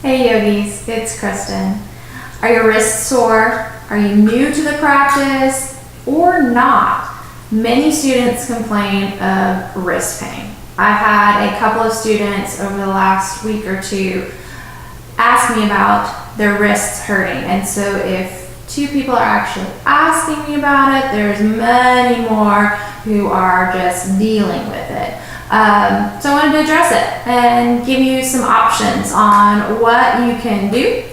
Hey yogis, it's Kristen. Are your wrists sore? Are you new to the practice or not? Many students complain of wrist pain. I've had a couple of students over the last week or two ask me about their wrists hurting, and so if two people are actually asking me about it, there's many more who are just dealing with it. So I wanted to address it and give you some options on what you can do,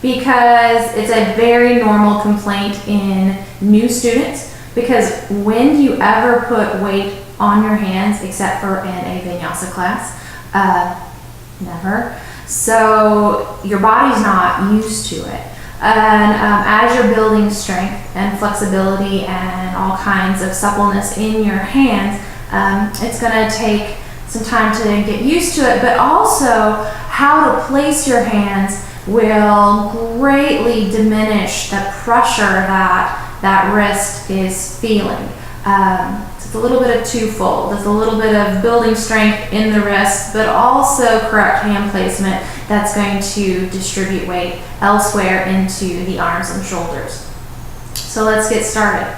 because it's a very normal complaint in new students, because when do you ever put weight on your hands except for in a vinyasa class? Never. So your body's not used to it. And as you're building strength and flexibility and all kinds of suppleness in your hands, it's going to take some time to get used to it, but also how to place your hands will greatly diminish the pressure that wrist is feeling. So it's a little bit of twofold. It's a little bit of building strength in the wrist, but also correct hand placement that's going to distribute weight elsewhere into the arms and shoulders. So let's get started.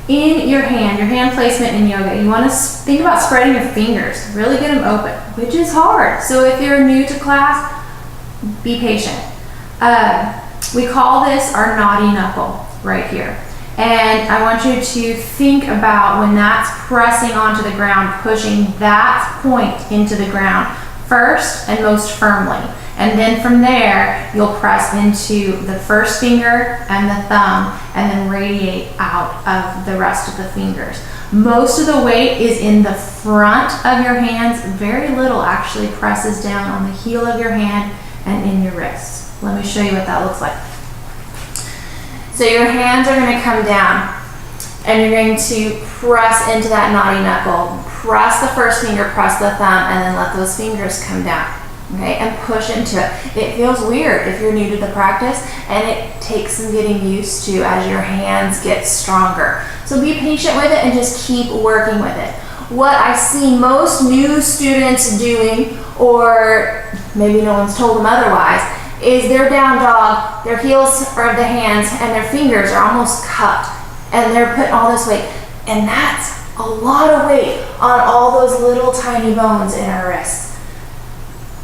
In your hand placement in yoga, you want to think about spreading your fingers. Really get them open, which is hard. So if you're new to class, be patient. We call this our naughty knuckle right here. And I want you to think about when that's pressing onto the ground, pushing that point into the ground first and most firmly. And then from there, you'll press into the first finger and the thumb and then radiate out of the rest of the fingers. Most of the weight is in the front of your hands. Very little actually presses down on the heel of your hand and in your wrists. Let me show you what that looks like. So your hands are going to come down and you're going to press into that naughty knuckle. Press the first finger, press the thumb, and then let those fingers come down. Okay, and push into it. It feels weird if you're new to the practice, and it takes some getting used to as your hands get stronger. So be patient with it and just keep working with it. What I see most new students doing, or maybe no one's told them otherwise, is they're down dog, their heels are of the hands, and their fingers are almost cupped, and they're putting all this weight, and that's a lot of weight on all those little tiny bones in our wrists.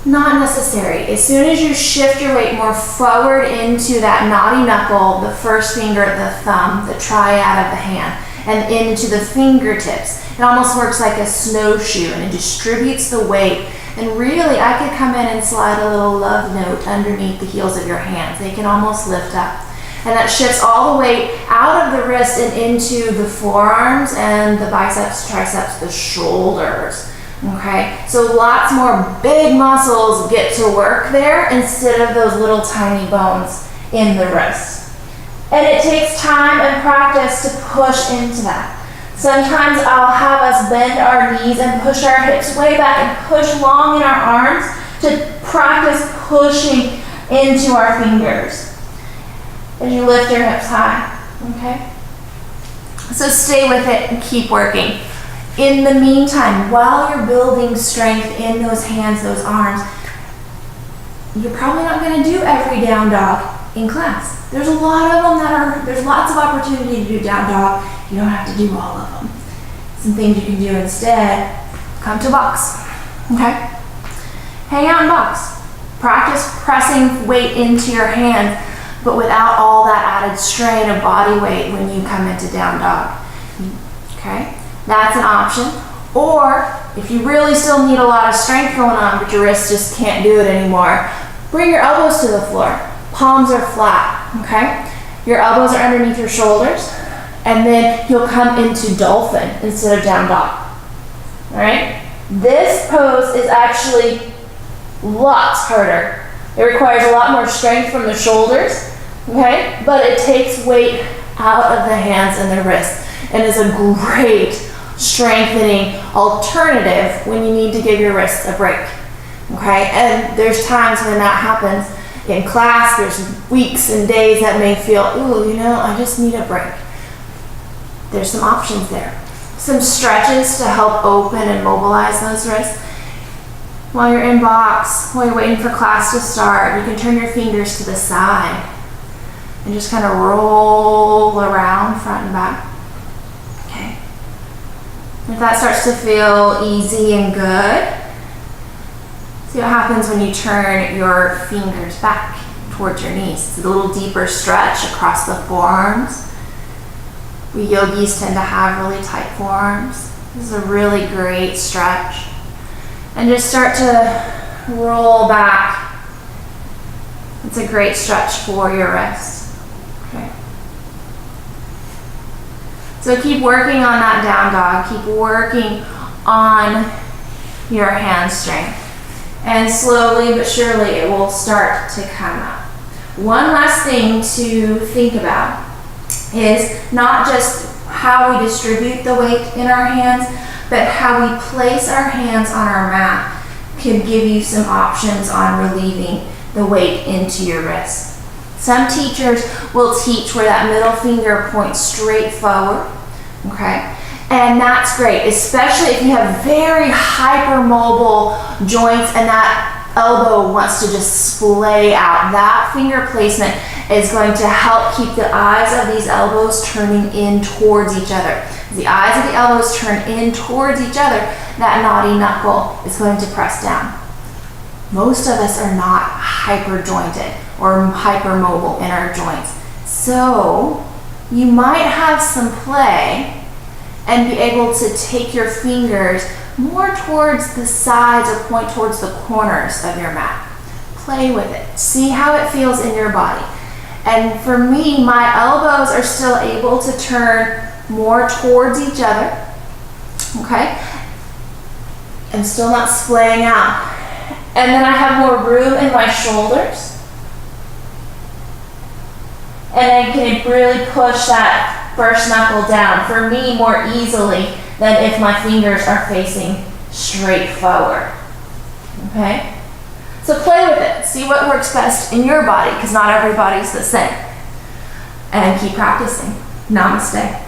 Not necessary. As soon as you shift your weight more forward into that naughty knuckle, the first finger, the thumb, the triad of the hand, and into the fingertips, it almost works like a snowshoe, and it distributes the weight. And really, I could come in and slide a little love note underneath the heels of your hands. They can almost lift up. And that shifts all the weight out of the wrist and into the forearms and the biceps, triceps, the shoulders. Okay, so lots more big muscles get to work there instead of those little tiny bones in the wrist. And it takes time and practice to push into that. Sometimes I'll have us bend our knees and push our hips way back and push long in our arms to practice pushing into our fingers as you lift your hips high. Okay, so stay with it and keep working. In the meantime, while you're building strength in those hands, those arms, you're probably not going to do every down dog in class. There's a lot of them there's lots of opportunity to do down dog. You don't have to do all of them. Some things you can do instead, come to box, okay? Hang out in box. Practice pressing weight into your hands, but without all that added strain of body weight when you come into down dog, okay? That's an option. Or if you really still need a lot of strength going on, but your wrists just can't do it anymore, bring your elbows to the floor. Palms are flat, okay? Your elbows are underneath your shoulders, and then you'll come into dolphin instead of down dog. All right? This pose is actually lots harder. It requires a lot more strength from the shoulders, okay? But it takes weight out of the hands and the wrists, and is a great strengthening alternative when you need to give your wrists a break. Okay, and there's times when that happens in class. There's weeks and days that may feel, ooh, I just need a break. There's some options there. Some stretches to help open and mobilize those wrists. While you're in box, while you're waiting for class to start, you can turn your fingers to the side and just kind of roll around front and back. Okay. If that starts to feel easy and good, see what happens when you turn your fingers back towards your knees. It's a little deeper stretch across the forearms. We yogis tend to have really tight forearms. This is a really great stretch. And just start to roll back. It's a great stretch for your wrists. Okay. So keep working on that down dog. Keep working on your hand strength. And slowly but surely it will start to come up. One last thing to think about is not just how we distribute the weight in our hands, but how we place our hands on our mat can give you some options on relieving the weight into your wrist. Some teachers will teach where that middle finger points straight forward, okay? And that's great, especially if you have very hypermobile joints and that elbow wants to just splay out. That finger placement is going to help keep the eyes of these elbows turning in towards each other. As the eyes of the elbows turn in towards each other, that naughty knuckle is going to press down. Most of us are not hyper jointed or hypermobile in our joints. So you might have some play and be able to take your fingers more towards the sides or point towards the corners of your mat. Play with it. See how it feels in your body. And for me, my elbows are still able to turn more towards each other. Okay? I'm still not splaying out. And then I have more room in my shoulders. And I can really push that first knuckle down, for me, more easily than if my fingers are facing straight forward. Okay? So play with it. See what works best in your body, because not everybody's the same. And keep practicing. Namaste.